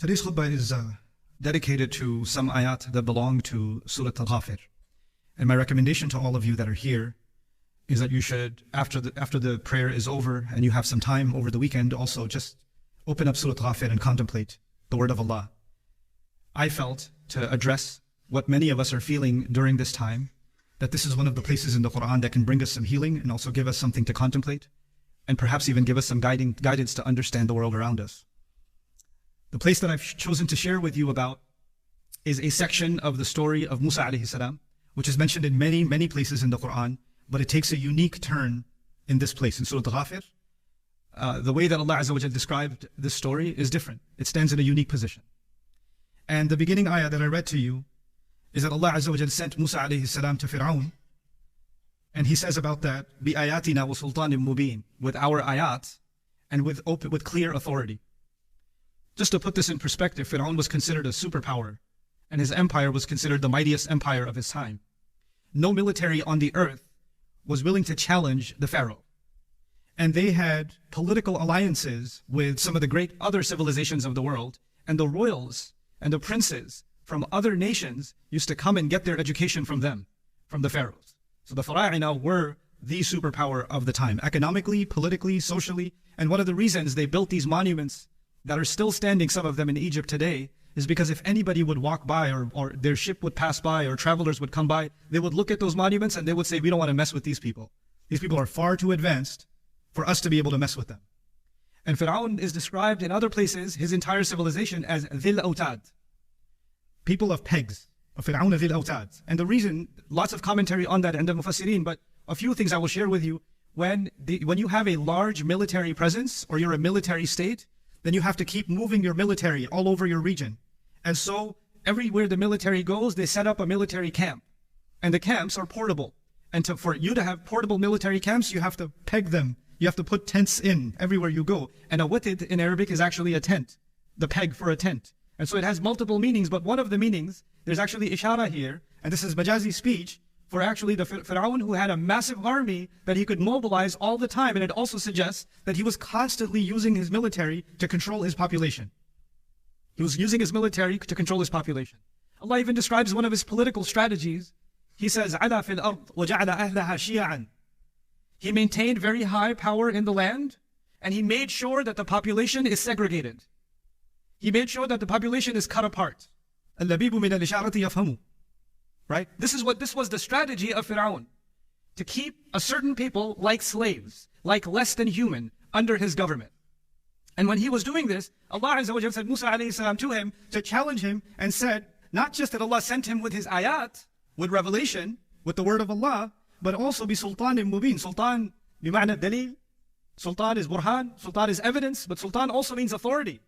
Today's khutbah is dedicated to some ayat that belong to Surah Al-Ghafir. And my recommendation to all of you that are here is that you should, after the prayer is over and you have some time over the weekend, also just open up Surah Al-Ghafir and contemplate the word of Allah. I felt to address what many of us are feeling during this time, that this is one of the places in the Quran that can bring us some healing and also give us something to contemplate, and perhaps even give us some guidance to understand the world around us. The place that I've chosen to share with you about is a section of the story of Musa alayhi salam, which is mentioned in many, many places in the Quran, but it takes a unique turn in this place, in Surah Al-Ghafir. The way that Allah Azza wa Jal described this story is different. It stands in a unique position. And the beginning ayah that I read to you is that Allah Azza wa Jal sent Musa alayhi salam to Pharaoh, and he says about that, بِآيَاتِنَا وَسُلْطَانٍ مُبِينٍ, with our ayat and with clear authority. Just to put this in perspective, Pharaoh was considered a superpower, and his empire was considered the mightiest empire of his time. No military on the earth was willing to challenge the Pharaoh. And they had political alliances with some of the great other civilizations of the world, and the royals and the princes from other nations used to come and get their education from them, from the pharaohs. So the Fara'ina were the superpower of the time, economically, politically, socially, and one of the reasons they built these monuments that are still standing, some of them in Egypt today, is because if anybody would walk by or their ship would pass by or travelers would come by, they would look at those monuments and they would say, we don't want to mess with these people. These people are far too advanced for us to be able to mess with them. And Pharaoh is described in other places, his entire civilization, as Dhil Autad, people of pegs, of Pharaoh Dhil Autad. And the reason, lots of commentary on that and the Mufassirin, but a few things I will share with you. When you have a large military presence or you're a military state, then you have to keep moving your military all over your region. And so everywhere the military goes, they set up a military camp. And the camps are portable. And for you to have portable military camps, you have to peg them. You have to put tents in everywhere you go. And a watid in Arabic is actually a tent, the peg for a tent. And so it has multiple meanings, but one of the meanings, there's actually ishara here, and this is majazi speech, for actually the Pharaoh who had a massive army that he could mobilize all the time. And it also suggests that he was constantly using his military to control his population. He was using his military to control his population. Allah even describes one of his political strategies. He says, عَلَى فِي الْأَرْضِ وَجَعَلَ أَهْلَهَا شِيَعًا. He maintained very high power in the land, and he made sure that the population is segregated. He made sure that the population is cut apart. الَّبِيبُ مِنَ الْإِشَارَةِ يَفْهَمُ. Right? This was the strategy of Pharaoh, to keep a certain people like slaves, like less than human, under his government. And when he was doing this, Allah Azza wa Jalla said Musa alayhi salam to him to challenge him and said, not just that Allah sent him with his ayat, with revelation, with the word of Allah, but also bi sultan mubin. Sultan bima'na dalil. Sultan is burhan, sultan is evidence, but sultan also means authority.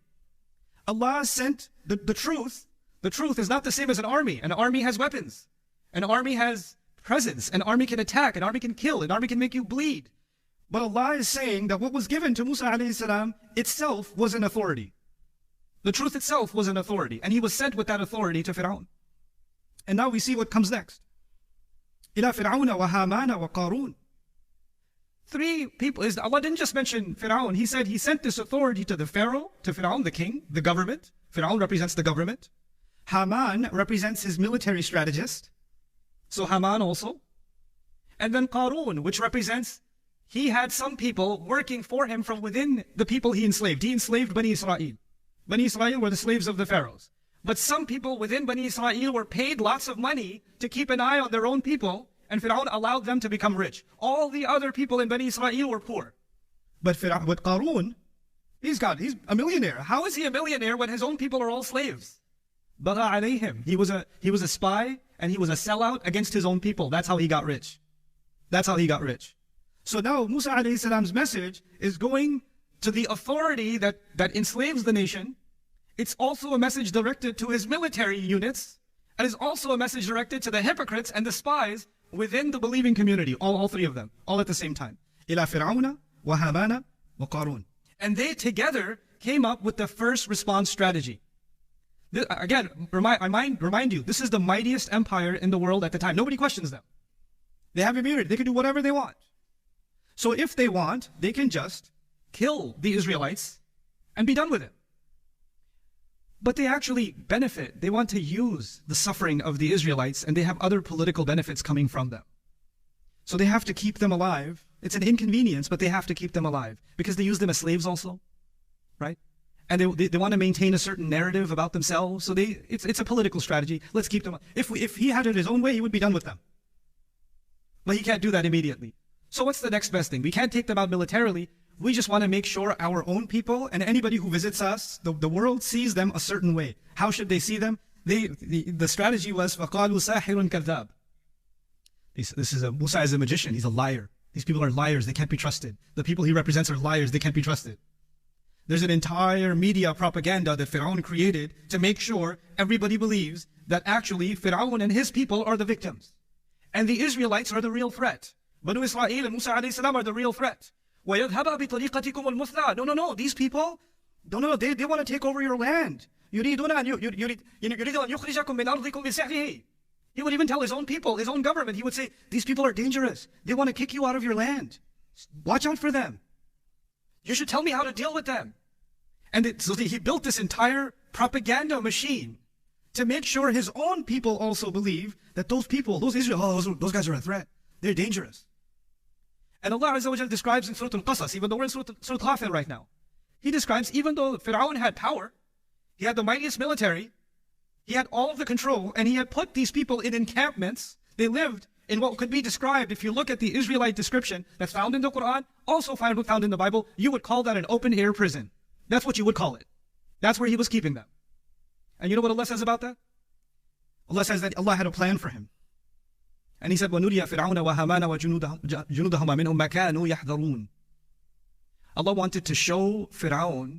Allah sent the truth. The truth is not the same as an army. An army has weapons. An army has presence. An army can attack. An army can kill. An army can make you bleed. But Allah is saying that what was given to Musa alayhi salam itself was an authority. The truth itself was an authority. And he was sent with that authority to Pharaoh. And now we see what comes next. إِلَى فِرْعَوْنَ وَهَامَانَ وَقَارُونَ. Three people. Allah didn't just mention Pharaoh. He said he sent this authority to Pharaoh, the king, the government. Pharaoh represents the government. Haman represents his military strategist. So Haman also. And then Qarun, which represents, he had some people working for him from within the people he enslaved. He enslaved Bani Israel. Bani Israel were the slaves of the pharaohs. But some people within Bani Israel were paid lots of money to keep an eye on their own people, and Pharaoh allowed them to become rich. All the other people in Bani Israel were poor. But Qarun, he's a millionaire. How is he a millionaire when his own people are all slaves? Bagha alayhim. He was a spy, and he was a sellout against his own people. That's how he got rich. That's how he got rich. So now Musa alayhi salam's message is going to the authority that enslaves the nation. It's also a message directed to his military units, and is also a message directed to the hypocrites and the spies within the believing community, all three of them, all at the same time. إِلَى فِرْعَوْنَ وَهَامَانَ وَقَارُونَ. And they together came up with the first response strategy. Again, remind you, this is the mightiest empire in the world at the time. Nobody questions them. They have immunity. They can do whatever they want. So if they want, they can just kill the Israelites and be done with it. But they actually benefit. They want to use the suffering of the Israelites, and they have other political benefits coming from them. So they have to keep them alive. It's an inconvenience, but they have to keep them alive because they use them as slaves also, right? And they want to maintain a certain narrative about themselves. So it's a political strategy. Let's keep them. If he had it his own way, he would be done with them. But he can't do that immediately. So what's the next best thing? We can't take them out militarily. We just want to make sure our own people and anybody who visits us, the world sees them a certain way. How should they see them? The strategy was فَقَالُوا سَاحِرٌ كَذَّابٌ. Musa is a magician. He's a liar. These people are liars. They can't be trusted. The people he represents are liars. They can't be trusted. There's an entire media propaganda that Pharaoh created to make sure everybody believes that actually Pharaoh and his people are the victims. And the Israelites are the real threat. Banu Israel and Musa alayhi salam are the real threat. وَيَذْهَبَ بِطَرِيقَتِكُمُ الْمُثْلَى. No, these people, they want to take over your land. يُرِيدُونَ أَن يُخْرِجَكُم مِّنْ أَرْضِكُم بِسِحْرِهِ. He would even tell his own people, his own government, he would say, these people are dangerous. They want to kick you out of your land. Watch out for them. You should tell me how to deal with them. And so he built this entire propaganda machine to make sure his own people also believe that those people, those Israelites, those guys are a threat. They're dangerous. And Allah Azza wa Jal describes in Surah Al-Qasas, even though we're in Surah Al-Ghafir right now, He describes even though Pharaoh had power, he had the mightiest military, he had all of the control, and he had put these people in encampments. They lived in what could be described, if you look at the Israelite description that's found in the Quran, also found in the Bible, you would call that an open-air prison. That's what you would call it. That's where he was keeping them. And you know what Allah says about that? Allah says that Allah had a plan for him. And He said, وَنُرِيَ فِرْعَوْنَ وَهَامَانَ وَجُنُودَهُمَا مِنْهُمْ مَا كَانُوا يَحْذَرُونَ. Allah wanted to show Pharaoh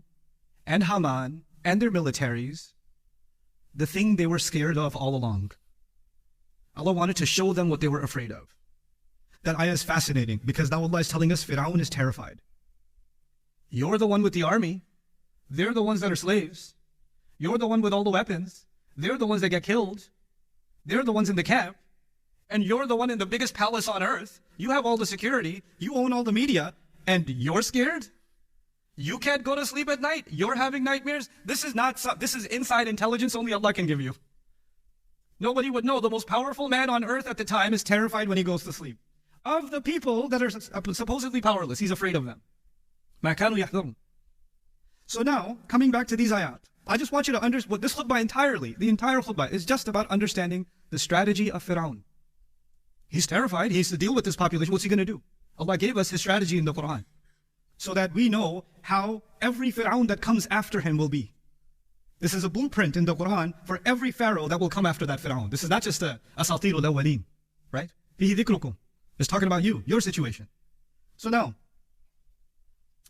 and Haman and their militaries the thing they were scared of all along. Allah wanted to show them what they were afraid of. That ayah is fascinating because now Allah is telling us Pharaoh is terrified. You're the one with the army. They're the ones that are slaves. You're the one with all the weapons. They're the ones that get killed. They're the ones in the camp. And you're the one in the biggest palace on earth. You have all the security. You own all the media. And you're scared? You can't go to sleep at night. You're having nightmares. This is inside intelligence only Allah can give you. Nobody would know. The most powerful man on earth at the time is terrified when he goes to sleep. Of the people that are supposedly powerless, he's afraid of them. مَا كَانُوا يَحْذَرُونَ. So now, coming back to these ayat, I just want you to understand what this khutbah entirely, the entire khutbah, is just about understanding the strategy of Pharaoh. He's terrified. He has to deal with this population. What's he going to do? Allah gave us his strategy in the Quran so that we know how every Pharaoh that comes after him will be. This is a blueprint in the Quran for every Pharaoh that will come after that Pharaoh. This is not just a asatirul awwaleen, right? Fihi dhikrukum. It's talking about you, your situation. So now,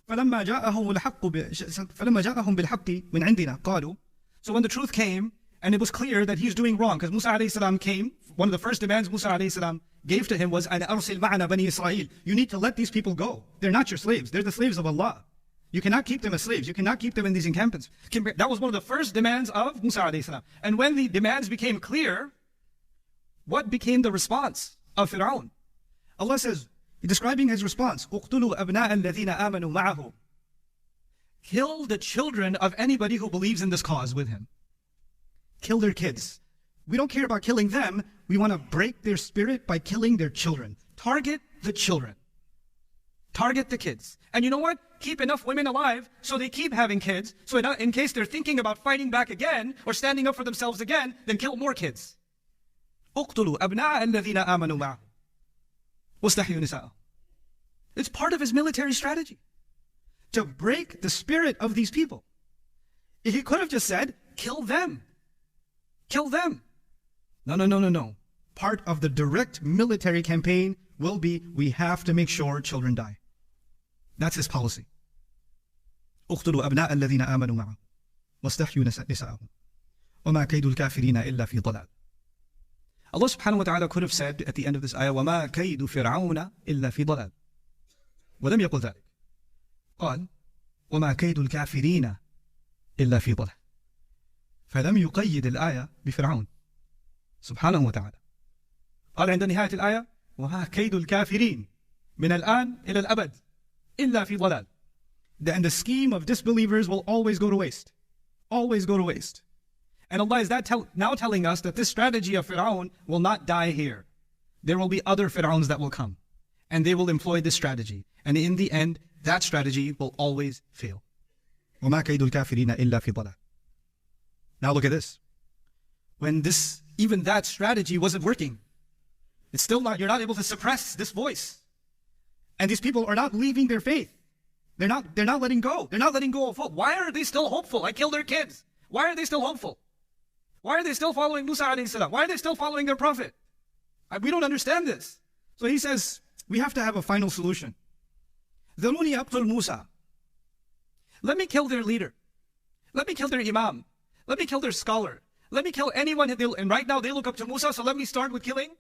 فَلَمَّا جَاءَهُمْ بِالْحَقِّ مِنْ عِنْدِنَا قَالُوا. So when the truth came, and it was clear that he's doing wrong, because Musa alayhi salam came, one of the first demands Musa alayhi salam gave to him was, أَنْ أَرْسِلْ مَعَنَا بَنِي إِسْرَائِيل. You need to let these people go. They're not your slaves. They're the slaves of Allah. You cannot keep them as slaves. You cannot keep them in these encampments. That was one of the first demands of Musa alayhi salam. And when the demands became clear, what became the response of Pharaoh? Allah says, describing his response, اُقْتُلُوا أَبْنَاءَ الَّذِينَ آمَنُوا مَعَهُ. Kill the children of anybody who believes in this cause with him. Kill their kids. We don't care about killing them. We want to break their spirit by killing their children. Target the children. Target the kids. And you know what? Keep enough women alive so they keep having kids. So in case they're thinking about fighting back again or standing up for themselves again, then kill more kids. اقتلوا أبناء الذين آمنوا معه واستحيوا نساءهم. It's part of his military strategy to break the spirit of these people. He could have just said, kill them. Kill them. No. Part of the direct military campaign will be, we have to make sure children die. That's his policy. اقتلوا أبناء الذين آمنوا معه واستحيوا نساءهم وما كيد الكافرين إلا في ضلال. Allah subhanahu wa ta'ala could have said at the end of this ayah, وَمَا كَيْدُ فِرْعَوْنَ إِلَّا فِي ضَلَالٍ. ولم يقل ذلك. قال وما كيد الكافرين إلا في ضلال. فلم يقيد الآية بفرعون سبحانه وتعالى. قال عند نهاية الآية وما كيد الكافرين من الآن إلى الأبد إلا في ضلال. And the scheme of disbelievers will always go to waste. Always go to waste. And Allah is now telling us that this strategy of Pharaoh will not die here. There will be other Pharaohs that will come. And they will employ this strategy. And in the end, that strategy will always fail. وَمَا كَيْدُ الْكَافِرِينَ إِلَّا فِي ضَلَالٍ. Now look at this. When even that strategy wasn't working, it's still not, you're not able to suppress this voice. And these people are not leaving their faith. They're not letting go. They're not letting go of hope. Why are they still hopeful? I killed their kids. Why are they still hopeful? Why are they still following Musa alayhi salam? Why are they still following their prophet? We don't understand this. So he says, we have to have a final solution. ذَرُونِي أَقْتُلْ Musa. Let me kill their leader. Let me kill their imam. Let me kill their scholar. Let me kill anyone. And right now they look up to Musa, so let me start with killing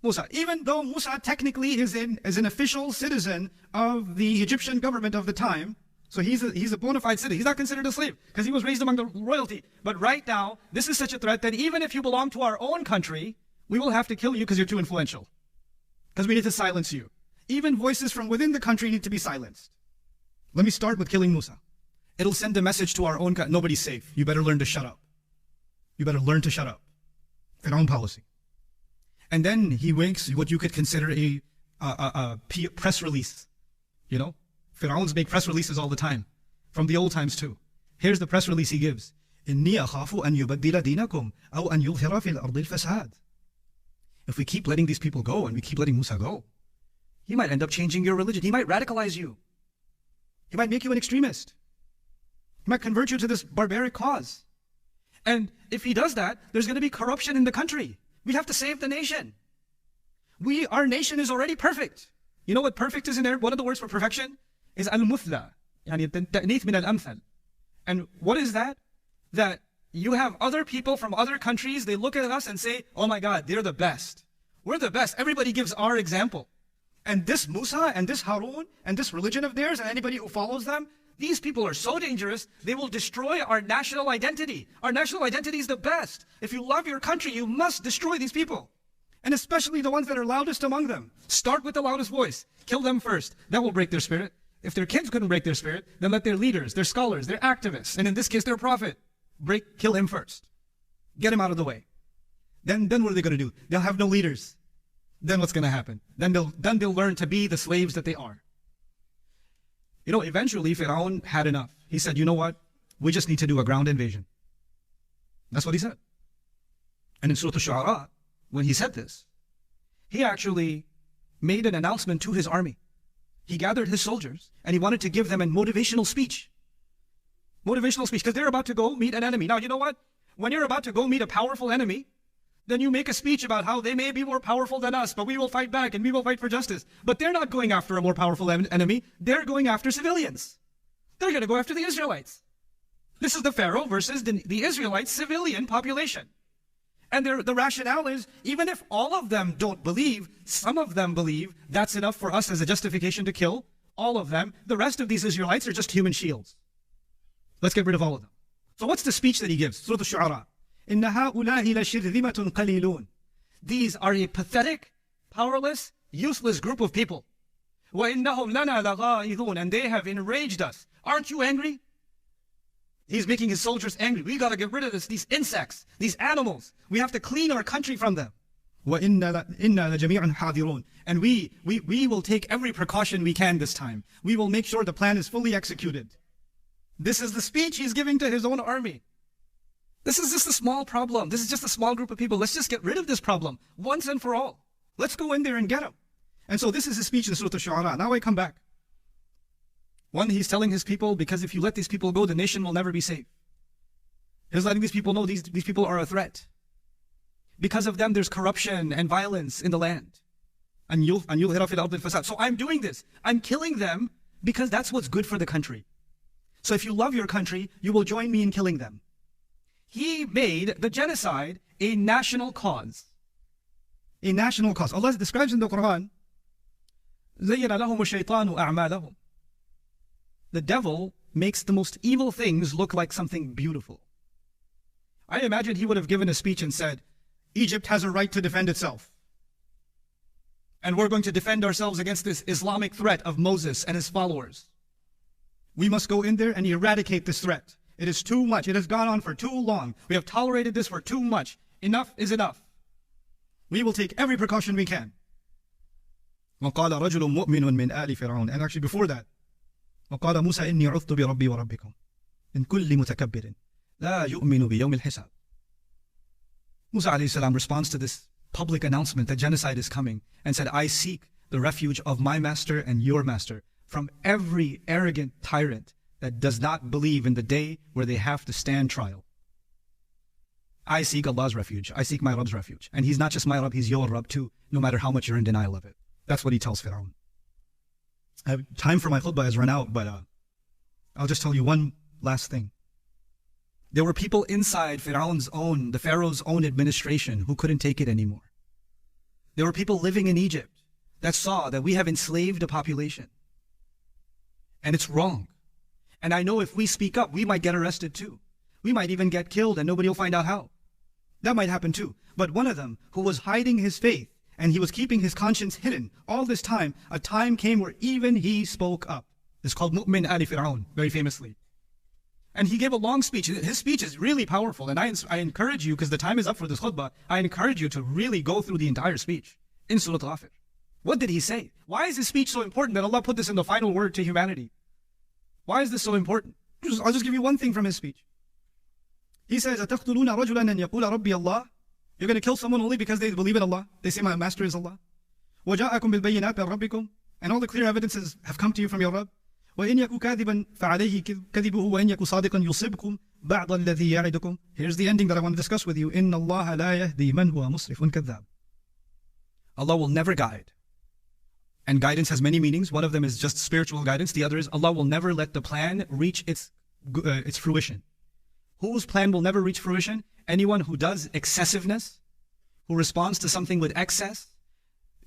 Musa. Even though Musa technically is an official citizen of the Egyptian government of the time, so he's a bona fide citizen. He's not considered a slave because he was raised among the royalty. But right now, this is such a threat that even if you belong to our own country, we will have to kill you because you're too influential. Because we need to silence you. Even voices from within the country need to be silenced. Let me start with killing Musa. It'll send a message to our own country. Nobody's safe. You better learn to shut up. You better learn to shut up. Pharaoh policy. And then he makes what you could consider a press release. You know, Pharaohs make press releases all the time, from the old times too. Here's the press release he gives. إِنِّي أَخَافُ أَن يُبَدِّلَ دِينَكُمْ أَوْ أَن يُظْهِرَ فِي الْأَرْضِ الْفَسَادِ. If we keep letting these people go and we keep letting Musa go, he might end up changing your religion. He might radicalize you. He might make you an extremist. He might convert you to this barbaric cause. And if he does that, there's going to be corruption in the country. We have to save the nation. Our nation is already perfect. You know what perfect is in there? One of the words for perfection is al-muthla. يعني التأنيث من الأمثل. And what is that? That you have other people from other countries, they look at us and say, oh my God, they're the best. We're the best. Everybody gives our example. And this Musa and this Harun and this religion of theirs and anybody who follows them, these people are so dangerous, they will destroy our national identity. Our national identity is the best. If you love your country, you must destroy these people. And especially the ones that are loudest among them. Start with the loudest voice. Kill them first. That will break their spirit. If their kids couldn't break their spirit, then let their leaders, their scholars, their activists, and in this case their prophet, kill him first. Get him out of the way. Then what are they going to do? They'll have no leaders. Then what's going to happen? Then they'll learn to be the slaves that they are. You know, eventually Pharaoh had enough. He said, you know what? We just need to do a ground invasion. That's what he said. And in Surah Al-Shu'ara, when he said this, he actually made an announcement to his army. He gathered his soldiers and he wanted to give them a motivational speech. Motivational speech, because they're about to go meet an enemy. Now, you know what? When you're about to go meet a powerful enemy, then you make a speech about how they may be more powerful than us, but we will fight back and we will fight for justice. But they're not going after a more powerful enemy. They're going after civilians. They're going to go after the Israelites. This is the Pharaoh versus the Israelite civilian population. And the rationale is, even if all of them don't believe, some of them believe, that's enough for us as a justification to kill all of them. The rest of these Israelites are just human shields. Let's get rid of all of them. So what's the speech that he gives? Surah Al-Shu'ara. إِنَّ هَؤُلَاءِ لَشِرْذِمَةٌ قَلِيلُونَ. These are a pathetic, powerless, useless group of people. وَإِنَّهُمْ لَنَا لَغَائِظُونَ. And they have enraged us. Aren't you angry? He's making his soldiers angry. We got to get rid of these insects, these animals. We have to clean our country from them. وَإِنَّا لَجَمِيعٌ حَاذِرُونَ. And we will take every precaution we can this time. We will make sure the plan is fully executed. This is the speech he's giving to his own army. This is just a small problem. This is just a small group of people. Let's just get rid of this problem once and for all. Let's go in there and get them. And so this is his speech in Surah Al-Shu'ara. Now I come back. One, he's telling his people, because if you let these people go, the nation will never be safe. He's letting these people know these people are a threat. Because of them, there's corruption and violence in the land. And you'll hit off al fasad. So I'm doing this. I'm killing them because that's what's good for the country. So if you love your country, you will join me in killing them. He made the genocide a national cause. A national cause. Allah describes in the Quran, زَيَّنَ لَهُمُ الشَّيْطَانُ أَعْمَالَهُم. The devil makes the most evil things look like something beautiful. I imagine he would have given a speech and said, Egypt has a right to defend itself. And we're going to defend ourselves against this Islamic threat of Moses and his followers. We must go in there and eradicate this threat. It is too much. It has gone on for too long. We have tolerated this for too much. Enough is enough. We will take every precaution we can. وَقَالَ رَجُلٌ مُؤْمِنٌ مِنْ آلِ فِرْعَوْنَ. And actually before that, وَقَالَ مُوسَى إِنِّي عُذْتُ بِرَبِّي وَرَبِّكُمْ مِنْ كُلِّ مُتَكَبِّرٍ لَا يُؤْمِنُ بِيَوْمِ الْحِسَابِ. Musa alayhi salam responds to this public announcement that genocide is coming and said, I seek the refuge of my master and your master from every arrogant tyrant that does not believe in the day where they have to stand trial. I seek Allah's refuge. I seek my Rabb's refuge. And He's not just my Rabb, He's your Rabb too, no matter how much you're in denial of it. That's what he tells Pharaoh. Time for my khutbah has run out, but I'll just tell you one last thing. There were people inside the Pharaoh's own administration who couldn't take it anymore. There were people living in Egypt that saw that we have enslaved a population. And it's wrong. And I know if we speak up, we might get arrested too. We might even get killed and nobody will find out how. That might happen too. But one of them who was hiding his faith and he was keeping his conscience hidden all this time, a time came where even he spoke up. It's called Mu'min Ali Fir'aun, very famously. And he gave a long speech. His speech is really powerful. And I encourage you, because the time is up for this khutbah, I encourage you to really go through the entire speech in Surah Ghafir. What did he say? Why is his speech so important that Allah put this in the final word to humanity? Why is this so important? I'll just give you one thing from his speech. He says, أَتَقْتُلُونَ رَجُلًا أَنْ يَقُولَ رَبِّيَ اللَّهِ. You're going to kill someone only because they believe in Allah. They say, my master is Allah. وَجَاءَكُمْ بِالْبَيِّنَاتِ مِنْ رَبِّكُمْ. And all the clear evidences have come to you from your Rabb. وَإِنْ يَكُ كَاذِبًا فَعَلَيْهِ كَذِبُهُ وَإِنْ يَكُ صَادِقًا يُصِبْكُمْ بَعْضَ الَّذِي يَعِدُكُمْ. Here's the ending that I want to discuss with you. إِنَّ اللَّهَ لَا يَهْدِي مَنْ هُوَ مُسْرِفٌ كَذَّابٌ. Allah will never guide. And guidance has many meanings. One of them is just spiritual guidance. The other is Allah will never let the plan reach its fruition. Whose plan will never reach fruition? Anyone who does excessiveness, who responds to something with excess.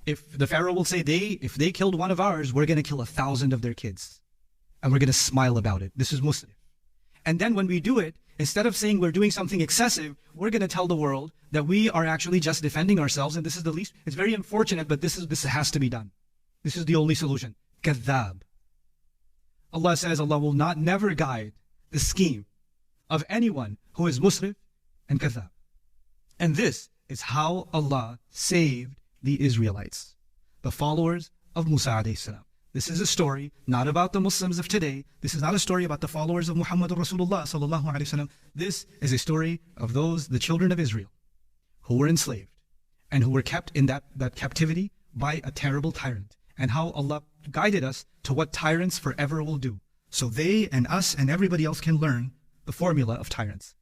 If the Pharaoh will say, if they killed one of ours, we're going to kill 1,000 of their kids. And we're going to smile about it. This is Muslim. And then when we do it, instead of saying we're doing something excessive, we're going to tell the world that we are actually just defending ourselves. And this is the least, it's very unfortunate, but this has to be done. This is the only solution. Kadhab. Allah says Allah will never guide the scheme of anyone who is Musrif and Kadhab. And this is how Allah saved the Israelites, the followers of Musa alayhi salam. This is a story not about the Muslims of today. This is not a story about the followers of Muhammad Rasulullah sallallahu alayhi wasallam. This is a story of the children of Israel, who were enslaved and who were kept in that captivity by a terrible tyrant, and how Allah guided us to what tyrants forever will do. So they and us and everybody else can learn the formula of tyrants.